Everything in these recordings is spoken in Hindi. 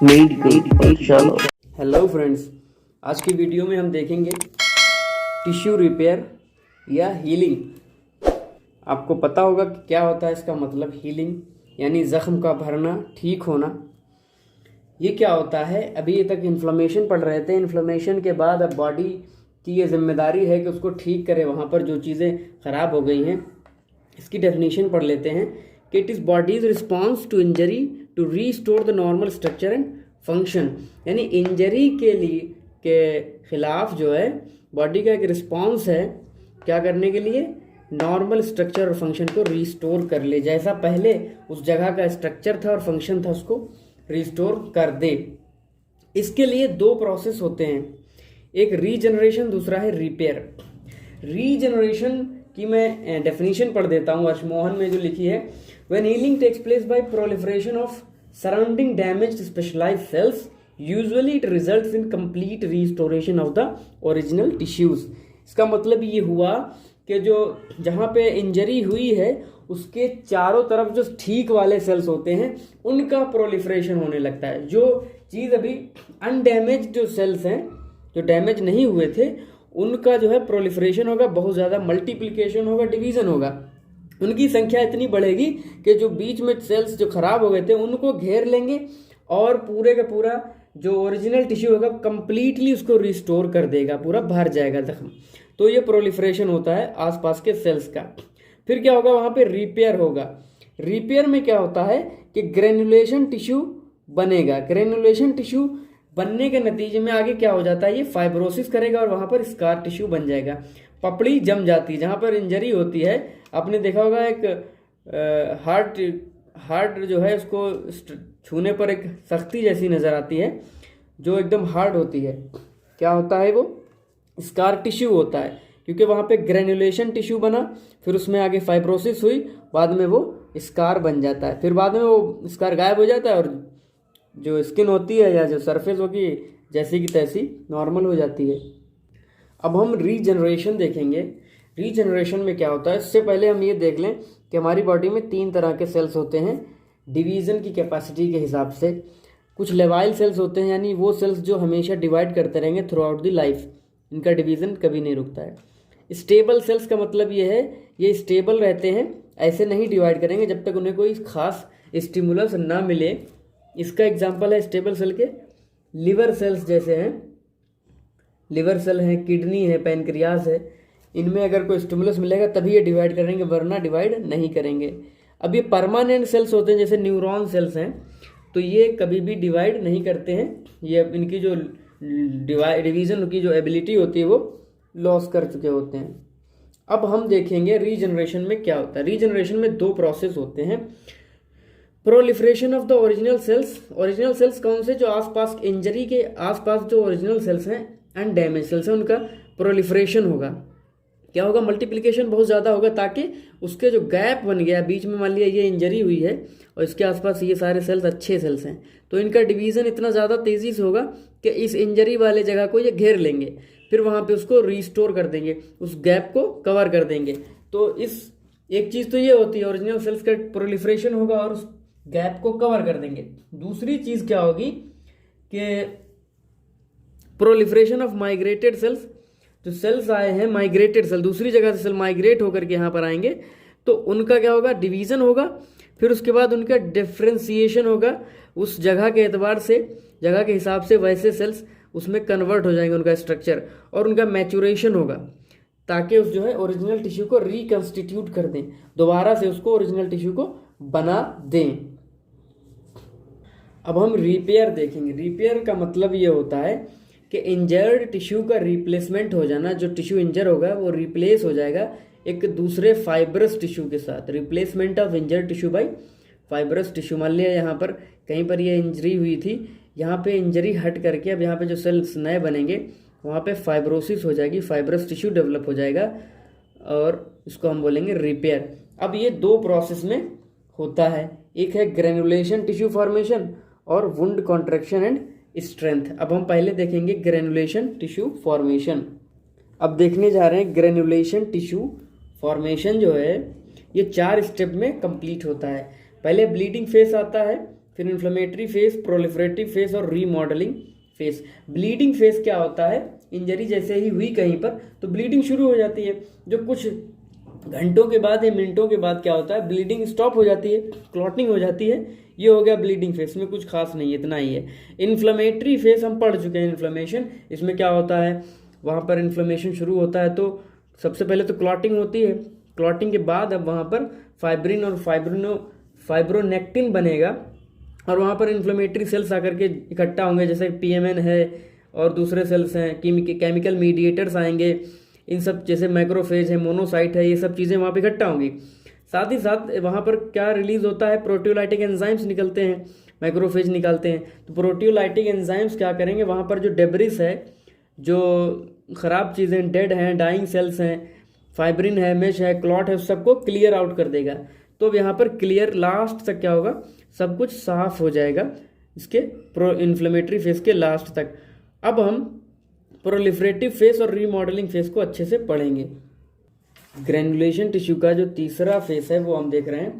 मेडिकल पाठशाला। हेलो फ्रेंड्स, आज की वीडियो में हम देखेंगे टिश्यू रिपेयर या हीलिंग। आपको पता होगा कि क्या होता है इसका मतलब। हीलिंग यानी ज़ख्म का भरना, ठीक होना। ये क्या होता है? अभी तक इन्फ्लेमेशन पढ़ रहे थे। इन्फ्लेमेशन के बाद अब बॉडी की ये जिम्मेदारी है कि उसको ठीक करे, वहाँ पर जो चीज़ें ख़राब हो गई हैं। इसकी डेफिनेशन पढ़ लेते हैं कि it is body's response to injury to restore the normal structure and function. यानी इंजरी के खिलाफ जो है बॉडी का एक रिस्पॉन्स है, क्या करने के लिए? नॉर्मल स्ट्रक्चर और फंक्शन को रीस्टोर कर ले, जैसा पहले उस जगह का स्ट्रक्चर था और फंक्शन था उसको रीस्टोर कर दे। इसके लिए दो प्रोसेस होते हैं, एक रीजनरेशन, दूसरा है रिपेयर। रीजनरेशन की मैं डेफिनेशन पढ़ देता हूँ अर्शमोहन में जो लिखी है। When healing takes place by proliferation of surrounding damaged specialised cells, usually it results in complete restoration of the original tissues. इसका मतलब ये हुआ कि जो जहाँ पे इंजरी हुई है उसके चारों तरफ जो ठीक वाले सेल्स होते हैं उनका प्रोलिफरेशन होने लगता है। जो चीज़ अभी अनडैमेज्ड जो सेल्स हैं, जो डैमेज नहीं हुए थे, उनका जो है प्रोलिफरेशन होगा, बहुत ज़्यादा मल्टीप्लिकेशन होगा, डिवीज़न होगा। उनकी संख्या इतनी बढ़ेगी कि जो बीच में सेल्स जो खराब हो गए थे उनको घेर लेंगे और पूरे का पूरा जो ओरिजिनल टिश्यू होगा कंप्लीटली उसको रिस्टोर कर देगा, पूरा भर जाएगा जख्म। तो ये प्रोलिफरेशन होता है आसपास के सेल्स का। फिर क्या होगा? वहाँ पे रिपेयर होगा। रिपेयर में क्या होता है कि ग्रेनुलेशन टिश्यू बनेगा। ग्रेनुलेशन टिश्यू बनने के नतीजे में आगे क्या हो जाता है? ये फाइब्रोसिस करेगा और वहाँ पर स्कार टिश्यू बन जाएगा। पपड़ी जम जाती है जहाँ पर इंजरी होती है। आपने देखा होगा एक हार्ट जो है उसको छूने पर एक सख्ती जैसी नज़र आती है जो एकदम हार्ड होती है। क्या होता है? वो स्कार टिश्यू होता है, क्योंकि वहाँ पे ग्रेनुलेशन टिश्यू बना, फिर उसमें आगे फाइब्रोसिस हुई, बाद में वो स्कार बन जाता है। फिर बाद में वो स्कार गायब हो जाता है और जो स्किन होती है या जो सरफेस होगी जैसी की तैसी नॉर्मल हो जाती है। अब हम रीजनरेशन देखेंगे। रीजनरेशन में क्या होता है? इससे पहले हम ये देख लें कि हमारी बॉडी में 3 तरह के सेल्स होते हैं डिवीज़न की कैपेसिटी के हिसाब से। कुछ लेवाइल सेल्स होते हैं, यानी वो सेल्स जो हमेशा डिवाइड करते रहेंगे थ्रू आउट द लाइफ, इनका डिवीज़न कभी नहीं रुकता है। स्टेबल सेल्स का मतलब ये है, ये स्टेबल रहते हैं, ऐसे नहीं डिवाइड करेंगे जब तक उन्हें कोई खास स्टिमुलस ना मिले। इसका एग्जांपल है स्टेबल सेल के लिवर सेल्स जैसे हैं। लिवर सेल है, किडनी है, पैनक्रियाज है, इनमें अगर कोई स्टिमुलस मिलेगा तभी ये डिवाइड करेंगे, वरना डिवाइड नहीं करेंगे। अब ये परमानेंट सेल्स होते हैं जैसे न्यूरॉन सेल्स हैं, तो ये कभी भी डिवाइड नहीं करते हैं। ये इनकी जो डिवीज़न की जो एबिलिटी होती है वो लॉस कर चुके होते हैं। अब हम देखेंगे रीजनरेशन में क्या होता है। रीजनरेशन में 2 प्रोसेस होते हैं। Proliferation of the original cells. Original cells कौन से? जो आसपास इंजरी के आसपास जो ओरिजिनल सेल्स हैं एंड डैमेज सेल्स हैं, उनका प्रोलिफरेशन होगा। क्या होगा? मल्टीप्लिकेशन बहुत ज़्यादा होगा, ताकि उसके जो गैप बन गया बीच में, मान लिया ये इंजरी हुई है और इसके आसपास ये सारे सेल्स अच्छे सेल्स हैं, तो इनका डिवीज़न इतना ज़्यादा तेज़ी से होगा कि इस इंजरी वाले जगह को ये घेर लेंगे, फिर वहाँ पे उसको रीस्टोर कर देंगे, उस गैप को कवर कर देंगे। तो इस एक चीज़ तो ये होती है, ओरिजिनल सेल्स का प्रोलिफरेशन होगा और उस गैप को कवर कर देंगे। दूसरी चीज़ क्या होगी कि प्रोलिफरेशन ऑफ माइग्रेटेड सेल्स। जो सेल्स आए हैं माइग्रेटेड सेल, दूसरी जगह से सेल माइग्रेट होकर के यहाँ पर आएंगे, तो उनका क्या होगा? डिवीज़न होगा। फिर उसके बाद उनका डिफ्रेंसिएशन होगा, उस जगह के एतबार से, जगह के हिसाब से वैसे सेल्स उसमें कन्वर्ट हो जाएंगे, उनका स्ट्रक्चर, और उनका मैचुरेशन होगा, ताकि उस जो है ओरिजिनल टिश्यू को रिकन्स्टिट्यूट कर दें, दोबारा से उसको ओरिजिनल टिश्यू को बना दें। अब हम रिपेयर देखेंगे। रिपेयर का मतलब ये होता है कि इंजर्ड टिश्यू का रिप्लेसमेंट हो जाना। जो टिश्यू इंजर होगा वो रिप्लेस हो जाएगा एक दूसरे फाइब्रस टिश्यू के साथ। Replacement of injured tissue bye fibrous tissue. मान लिया यहाँ पर कहीं पर ये इंजरी हुई थी, यहाँ पे इंजरी हट करके अब यहाँ पे जो सेल्स नए बनेंगे वहाँ पे फाइब्रोसिस हो जाएगी, फाइब्रस टिश्यू डेवलप हो जाएगा और इसको हम बोलेंगे रिपेयर। अब ये 2 प्रोसेस में होता है, एक है ग्रेनुलेशन टिश्यू फॉर्मेशन और वुंड कॉन्ट्रैक्शन एंड स्ट्रेंथ। अब हम पहले देखेंगे ग्रेनुलेशन टिश्यू फॉर्मेशन। अब देखने जा रहे हैं ग्रेनुलेशन टिश्यू फॉर्मेशन जो है ये 4 स्टेप में कंप्लीट होता है। पहले ब्लीडिंग फेस आता है, फिर इन्फ्लेमेटरी फेस, प्रोलिफरेटिव फेस और रीमॉडलिंग फेस। ब्लीडिंग फेस क्या होता है, इंजरी जैसे ही हुई कहीं पर तो ब्लीडिंग शुरू हो जाती है, जो कुछ घंटों के बाद या मिनटों के बाद क्या होता है, ब्लीडिंग स्टॉप हो जाती है, क्लॉटिंग हो जाती है। ये हो गया ब्लीडिंग फेस में, कुछ खास नहीं है, इतना ही है। इन्फ्लेमेटरी फेस हम पढ़ चुके हैं, इन्फ्लेमेशन, इसमें क्या होता है, वहाँ पर इन्फ्लेमेशन शुरू होता है तो सबसे पहले तो क्लॉटिंग होती है, क्लॉटिंग के बाद अब वहाँ पर फाइब्रिन और फाइब्रोनेक्टिन बनेगा और वहाँ पर इन्फ्लेमेटरी सेल्स आकर के इकट्ठा होंगे, जैसे PMN है और दूसरे सेल्स हैं, केमिकल मीडिएटर्स आएंगे, इन सब जैसे मैक्रोफेज है, मोनोसाइट है, ये सब चीज़ें वहाँ पे इकट्ठा होंगी। साथ ही साथ वहाँ पर क्या रिलीज होता है, प्रोटियोलाइटिक एंजाइम्स निकलते हैं, मैक्रोफेज निकालते हैं। तो प्रोटियोलाइटिक एंजाइम्स क्या करेंगे, वहाँ पर जो डेब्रिस है, जो ख़राब चीज़ें, डेड हैं, डाइंग सेल्स हैं, फाइब्रिन है, मेश है, क्लॉट है, उस सबको क्लियर आउट कर देगा। तो यहाँ पर क्लियर लास्ट तक क्या होगा, सब कुछ साफ हो जाएगा इसके प्रो इन्फ्लेमेटरी फेस के लास्ट तक। अब हम प्रोलिफरेटिव फेस और रीमॉडलिंग फेस को अच्छे से पढ़ेंगे। ग्रेनुलेशन टिश्यू का जो तीसरा फेस है वो हम देख रहे हैं,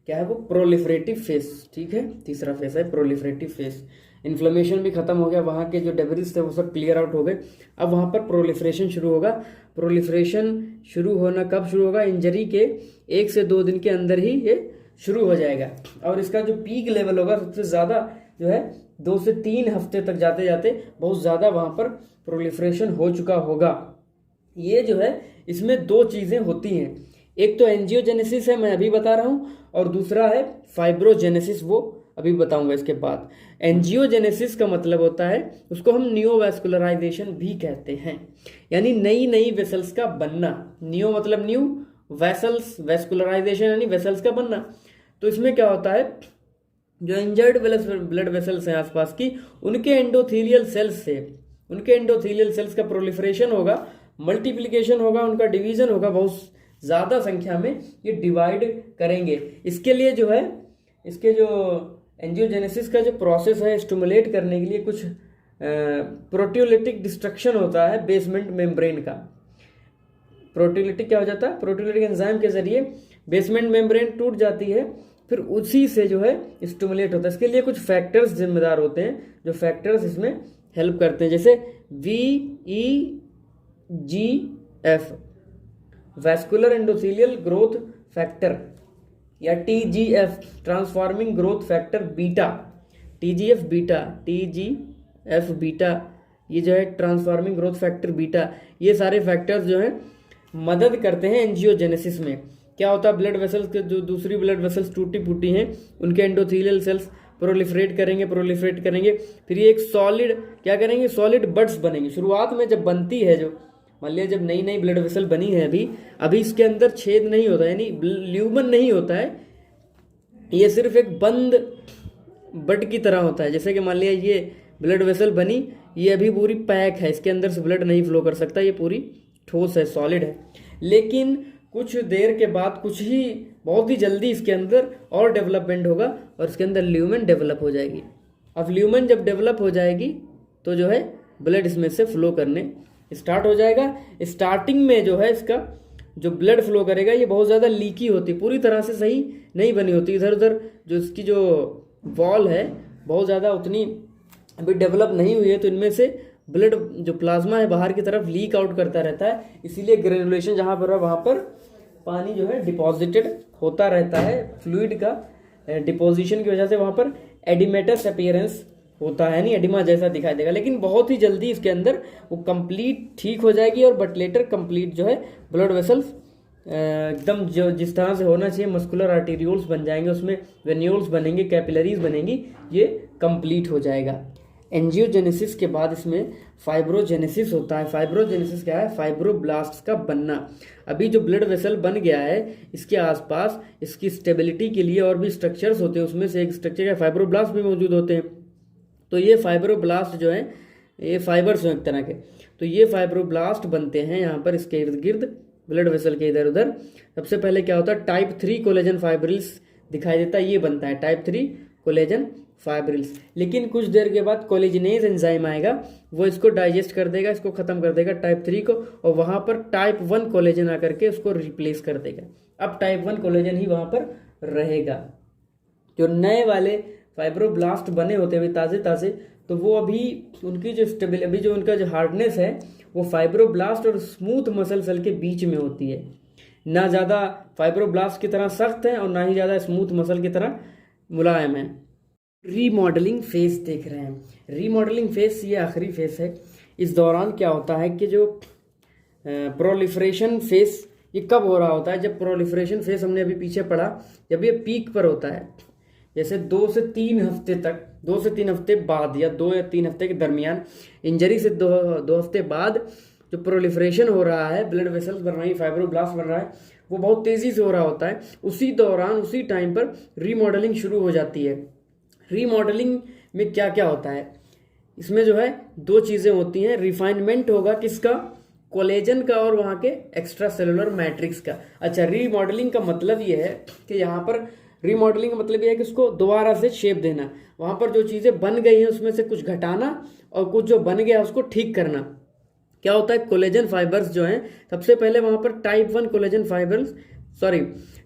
क्या है वो, प्रोलिफरेटिव फेस। ठीक है, तीसरा फेस है प्रोलिफरेटिव फेस। इन्फ्लेमेशन भी खत्म हो गया, वहाँ के जो डेब्रिस थे वो सब क्लियर आउट हो गए। अब वहाँ पर प्रोलिफरेशन शुरू होगा। प्रोलिफरेशन शुरू होना कब शुरू होगा, इंजरी के 1 से 2 दिन के अंदर ही ये शुरू हो जाएगा और इसका जो पीक लेवल होगा सबसे ज़्यादा जो है 2 से 3 हफ्ते तक जाते जाते बहुत ज़्यादा वहाँ पर प्रोलिफरेशन हो चुका होगा। ये जो है इसमें 2 चीज़ें होती हैं, एक तो एंजियोजेनेसिस है, मैं अभी बता रहा हूँ, और दूसरा है फाइब्रोजेनेसिस, वो अभी बताऊंगा इसके बाद। एंजियोजेनेसिस का मतलब होता है, उसको हम नियोवैस्कुलराइजेशन भी कहते हैं, यानी नई नई वेसल्स का बनना। नियो मतलब न्यू, वेसल्स, वैस्कुलराइजेशन यानी वेसल्स का बनना। तो इसमें क्या होता है, जो इंजर्ड ब्लड वेसल्स हैं आसपास की, उनके एंडोथीलियल सेल्स से, उनके एंडोथीलियल सेल्स का प्रोलिफरेशन होगा, मल्टीप्लिकेशन होगा, उनका डिवीजन होगा, बहुत ज़्यादा संख्या में ये डिवाइड करेंगे। इसके लिए जो है, इसके जो एंजियोजेनेसिस का जो प्रोसेस है, स्टिमुलेट करने के लिए कुछ प्रोटियोलिटिक डिस्ट्रक्शन होता है बेसमेंट मेम्ब्रेन का। प्रोटियोलिटिक क्या हो जाता है, प्रोटियोलिटिक एंजाइम के जरिए बेसमेंट मेम्ब्रेन टूट जाती है, फिर उसी से जो है स्टिमुलेट होता है। इसके लिए कुछ फैक्टर्स जिम्मेदार होते हैं, जो फैक्टर्स इसमें हेल्प करते हैं, जैसे VEGF, vascular endothelial growth factor, या TGF, transforming growth factor beta, TGF beta, ये जो है ट्रांसफॉर्मिंग ग्रोथ फैक्टर बीटा, ये सारे फैक्टर्स जो हैं मदद करते हैं एंजियोजेनेसिस में। क्या होता है, ब्लड वेसल्स के जो दूसरी ब्लड वेसल्स टूटी फूटी हैं, उनके एंडोथीलियल सेल्स प्रोलिफरेट करेंगे, फिर ये एक सॉलिड क्या करेंगे, सॉलिड बड्स बनेंगे। शुरुआत में जब बनती है, जो मान लिया जब नई नई ब्लड वेसल बनी है, अभी इसके अंदर छेद नहीं होता, यानी ल्यूमन नहीं होता है, ये सिर्फ एक बंद बड की तरह होता है। जैसे कि मान लिया ये ब्लड वेसल बनी, ये अभी पूरी पैक है, इसके अंदर से ब्लड नहीं फ्लो कर सकता, ये पूरी ठोस है, सॉलिड है। लेकिन कुछ देर के बाद, बहुत ही जल्दी इसके अंदर और डेवलपमेंट होगा और इसके अंदर ल्यूमेन डेवलप हो जाएगी। अब ल्यूमेन जब डेवलप हो जाएगी तो जो है ब्लड इसमें से फ्लो करने स्टार्ट हो जाएगा। स्टार्टिंग में जो है इसका जो ब्लड फ्लो करेगा ये बहुत ज़्यादा लीकी होती, पूरी तरह से सही नहीं बनी होती, इधर उधर जो इसकी जो वॉल है बहुत ज़्यादा उतनी अभी डेवलप नहीं हुई है, तो इनमें से ब्लड जो प्लाज्मा है बाहर की तरफ लीक आउट करता रहता है। इसीलिए ग्रेनुलेशन जहाँ पर है वहाँ पर पानी जो है डिपॉजिटेड होता रहता है, फ्लूइड का डिपोजिशन की वजह से वहाँ पर एडिमेटस अपीयरेंस होता है, नहीं एडिमा जैसा दिखाई देगा, लेकिन बहुत ही जल्दी इसके अंदर वो कंप्लीट ठीक हो जाएगी। और बट लेटर कंप्लीट जो है ब्लड वेसल्स एकदम जो जिस तरह से होना चाहिए, मस्कुलर आर्टेरियोल्स बन जाएंगे, उसमें वेन्यूल्स बनेंगे, कैपिलरीज बनेंगी, ये कंप्लीट हो जाएगा। एंजियोजेनेसिस के बाद इसमें फाइब्रोजेनेसिस होता है। फाइब्रोजेनेसिस क्या है, फाइब्रोब्लास्ट का बनना। अभी जो ब्लड वेसल बन गया है, इसके आसपास इसकी स्टेबिलिटी के लिए और भी स्ट्रक्चर्स होते हैं, उसमें से एक स्ट्रक्चर है फाइब्रोब्लास्ट भी मौजूद होते हैं। तो ये फाइब्रोब्लास्ट जो है, ये फाइबर्स हैं एक तरह के, तो ये फाइब्रोब्लास्ट बनते हैं यहाँ पर इसके इर्द गिर्द, ब्लड वेसल के इधर उधर। सबसे पहले क्या होता है, टाइप 3 कोलेजन फाइब्रिल्स दिखाई देता है, ये बनता है टाइप 3 कोलेजन फाइब्रिल्स। लेकिन कुछ देर के बाद कोलेजिनेज एंजाइम आएगा, वो इसको डाइजेस्ट कर देगा, इसको खत्म कर देगा टाइप 3 को, और वहाँ पर टाइप 1 कोलेजन आकर के उसको रिप्लेस कर देगा। अब टाइप 1 कोलेजन ही वहाँ पर रहेगा। जो नए वाले फाइब्रोब्लास्ट बने होते हैं अभी ताज़े ताज़े, तो वो अभी उनकी जो अभी जो उनका जो हार्डनेस है वो फाइब्रोब्लास्ट और स्मूथ मसल सेल के बीच में होती है। ना ज़्यादा फाइब्रोब्लास्ट की तरह सख्त है और ना ही ज़्यादा स्मूथ मसल की तरह मुलायम है। रीमॉडलिंग फेज देख रहे हैं। रीमॉडलिंग फेज ये आखिरी फेज है। इस दौरान क्या होता है कि जो प्रोलिफरेशन फेज ये कब हो रहा होता है? जब प्रोलिफरेशन फेज हमने अभी पीछे पढ़ा, जब ये पीक पर होता है, जैसे 2 से 3 हफ्ते तक, 2 से 3 हफ्ते बाद या 2 या 3 हफ्ते के दरमियान, इंजरी से 2 हफ्ते बाद जो प्रोलिफरेशन हो रहा है, ब्लड वेसल्स बन रही, फाइब्रोब्लास्ट बन रहा है, वो बहुत तेज़ी से हो रहा होता है। उसी दौरान उसी टाइम पर रीमॉडलिंग शुरू हो जाती है। रीमॉडलिंग में क्या क्या होता है? इसमें जो है 2 चीज़ें होती हैं। रिफाइनमेंट होगा किसका? कोलेजन का और वहाँ के एक्स्ट्रा सेलुलर मैट्रिक्स का। अच्छा, रीमॉडलिंग का मतलब ये है कि यहाँ पर रीमॉडलिंग का मतलब ये है कि उसको दोबारा से शेप देना, वहाँ पर जो चीज़ें बन गई हैं उसमें से कुछ घटाना और कुछ जो बन गया उसको ठीक करना। क्या होता है? कोलेजन फाइबर्स जो हैं, सबसे पहले वहाँ पर टाइप 1 कोलेजन फाइबर्स,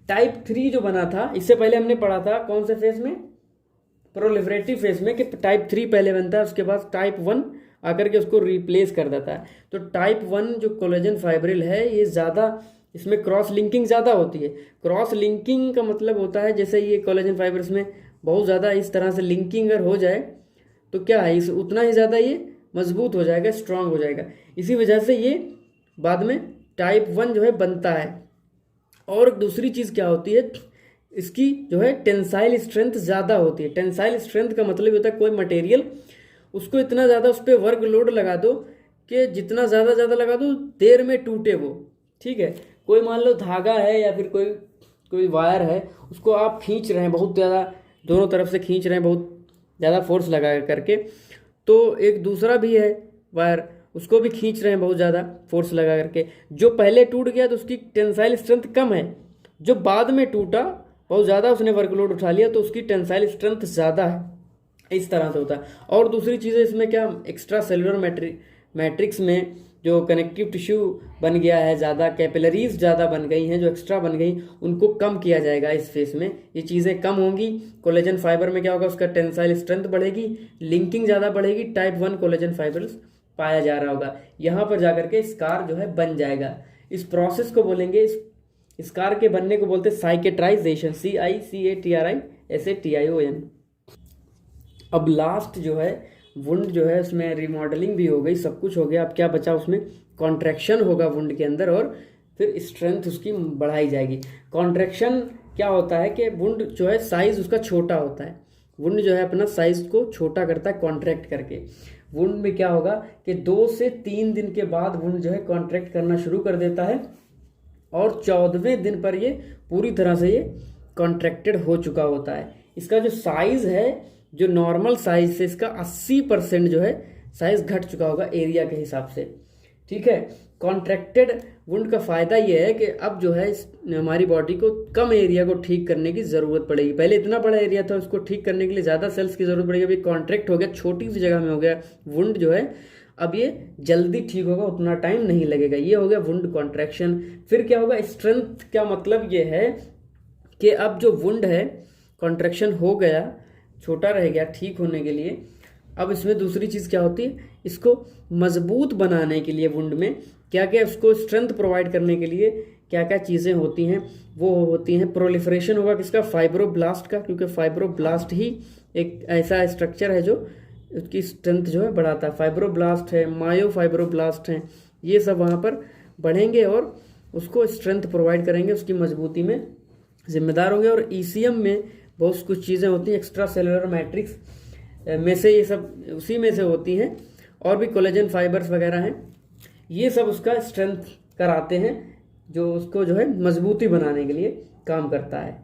टाइप 3 जो बना था, इससे पहले हमने पढ़ा था कौन से फेज में? प्रोलिफरेटिव फेज में, कि टाइप 3 पहले बनता है, उसके बाद टाइप 1 आकर के उसको रिप्लेस कर देता है। तो टाइप 1 जो कोलेजन फाइब्रिल है ये ज़्यादा, इसमें क्रॉस लिंकिंग ज़्यादा होती है। क्रॉस लिंकिंग का मतलब होता है जैसे ये कोलेजन फाइबर्स में बहुत ज़्यादा इस तरह से लिंकिंग अगर हो जाए तो क्या है, इस उतना ही ज़्यादा ये मजबूत हो जाएगा, स्ट्रांग हो जाएगा। इसी वजह से ये बाद में टाइप 1 जो है बनता है। और दूसरी चीज़ क्या होती है, इसकी जो है टेंसाइल स्ट्रेंथ ज़्यादा होती है। टेंसाइल स्ट्रेंथ का मतलब होता है कोई मटेरियल, उसको इतना ज़्यादा उस पर वर्क लोड लगा दो कि जितना ज़्यादा लगा दो देर में टूटे वो। ठीक है, कोई मान लो धागा है या फिर कोई वायर है, उसको आप खींच रहे हैं बहुत ज़्यादा, दोनों तरफ से खींच रहे हैं बहुत ज़्यादा फोर्स लगा करके, तो एक दूसरा भी है वायर, उसको भी खींच रहे हैं बहुत ज़्यादा फोर्स लगा करके। जो पहले टूट गया तो उसकी टेंसाइल स्ट्रेंथ कम है, जो बाद में टूटा बहुत ज़्यादा उसने वर्कलोड उठा लिया तो उसकी टेंसाइल स्ट्रेंथ ज़्यादा है। इस तरह से होता है। और दूसरी चीज़ें इसमें क्या, एक्स्ट्रा सेलुलर मैट्रिक्स में जो कनेक्टिव टिश्यू बन गया है, ज़्यादा कैपिलरीज ज़्यादा बन गई हैं, जो एक्स्ट्रा बन गई, उनको कम किया जाएगा इस फेस में। ये चीज़ें कम होंगी। कोलेजन फाइबर में क्या होगा, उसका टेंसाइल स्ट्रेंथ बढ़ेगी, लिंकिंग ज़्यादा बढ़ेगी, टाइप 1 कोलेजन फाइबर्स पाया जा रहा होगा। यहाँ पर जाकर के स्कार जो है बन जाएगा। इस प्रोसेस को बोलेंगे, इस स्कार के बनने को बोलते हैं साइकेट्राइजेशन, CICATRISATION। अब लास्ट जो है वुंड जो है उसमें रिमॉडलिंग भी हो गई, सब कुछ हो गया। अब क्या बचा, उसमें कॉन्ट्रैक्शन होगा वुंड के अंदर और फिर स्ट्रेंथ उसकी बढ़ाई जाएगी। कॉन्ट्रैक्शन क्या होता है कि वुंड जो है साइज उसका छोटा होता है, वुंड जो है अपना साइज को छोटा करता है कॉन्ट्रैक्ट करके। वुंड में क्या होगा कि 2 से 3 दिन के बाद वुंड जो है कॉन्ट्रैक्ट करना शुरू कर देता है और 14वें दिन पर ये पूरी तरह से ये कॉन्ट्रैक्टेड हो चुका होता है। इसका जो साइज है, जो नॉर्मल साइज से इसका 80% जो है साइज घट चुका होगा एरिया के हिसाब से। ठीक है, कॉन्ट्रैक्टेड वुंड का फ़ायदा ये है कि अब जो है हमारी बॉडी को कम एरिया को ठीक करने की ज़रूरत पड़ेगी। पहले इतना बड़ा एरिया था, उसको ठीक करने के लिए ज़्यादा सेल्स की ज़रूरत पड़ेगी। अभी कॉन्ट्रैक्ट हो गया, छोटी सी जगह में हो गया वुंड जो है, अब ये जल्दी ठीक होगा, उतना टाइम नहीं लगेगा। ये हो गया वुंड कॉन्ट्रैक्शन। फिर क्या होगा, स्ट्रेंथ का मतलब ये है कि अब जो वुंड है कॉन्ट्रैक्शन हो गया, छोटा रह गया ठीक होने के लिए। अब इसमें दूसरी चीज़ क्या होती है, इसको मजबूत बनाने के लिए वुंड में क्या क्या, उसको स्ट्रेंथ प्रोवाइड करने के लिए क्या क्या चीज़ें होती हैं, वो होती हैं प्रोलिफरेशन होगा किसका, फाइब्रोब्लास्ट का, क्योंकि फाइब्रोब्लास्ट ही एक ऐसा स्ट्रक्चर है जो उसकी स्ट्रेंथ जो है बढ़ाता है। फाइब्रोब्लास्ट है, मायोफाइब्रोब्लास्ट हैं, ये सब वहाँ पर बढ़ेंगे और उसको स्ट्रेंथ प्रोवाइड करेंगे, उसकी मजबूती में जिम्मेदार होंगे। और ECM में बहुत कुछ चीज़ें होती हैं, एक्स्ट्रा सेलुलर मैट्रिक्स में से ये सब उसी में से होती हैं, और भी कोलेजन फाइबर्स वगैरह हैं, ये सब उसका स्ट्रेंथ कराते हैं, जो उसको जो है मजबूती बनाने के लिए काम करता है।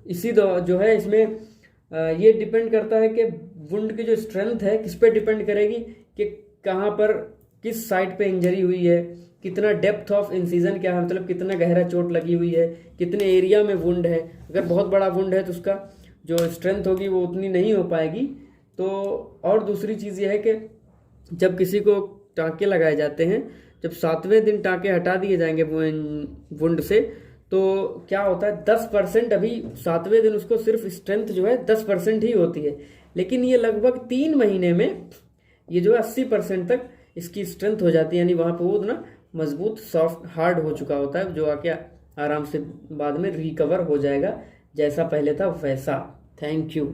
इसी जो है इसमें ये डिपेंड करता है कि वुंड की जो स्ट्रेंथ है किस पे डिपेंड करेगी, कि कहाँ पर किस साइड पे इंजरी हुई है, कितना डेप्थ ऑफ इंसिजन क्या है, मतलब कितना गहरा चोट लगी हुई है, कितने एरिया में वुंड है। अगर बहुत बड़ा वुंड है तो उसका जो स्ट्रेंथ होगी वो उतनी नहीं हो पाएगी। तो और दूसरी चीज़ ये है कि जब किसी को टाँके लगाए जाते हैं, जब 7वें दिन टाँके हटा दिए जाएंगे वुंड से, तो क्या होता है 10%, अभी 7वें दिन उसको सिर्फ स्ट्रेंथ जो है 10% ही होती है, लेकिन ये लगभग 3 महीने में ये जो है 80% तक इसकी स्ट्रेंथ हो जाती है, यानी वहाँ पे वो ना मजबूत सॉफ्ट हार्ड हो चुका होता है, जो आके आराम से बाद में रिकवर हो जाएगा, जैसा पहले था वैसा। Thank you.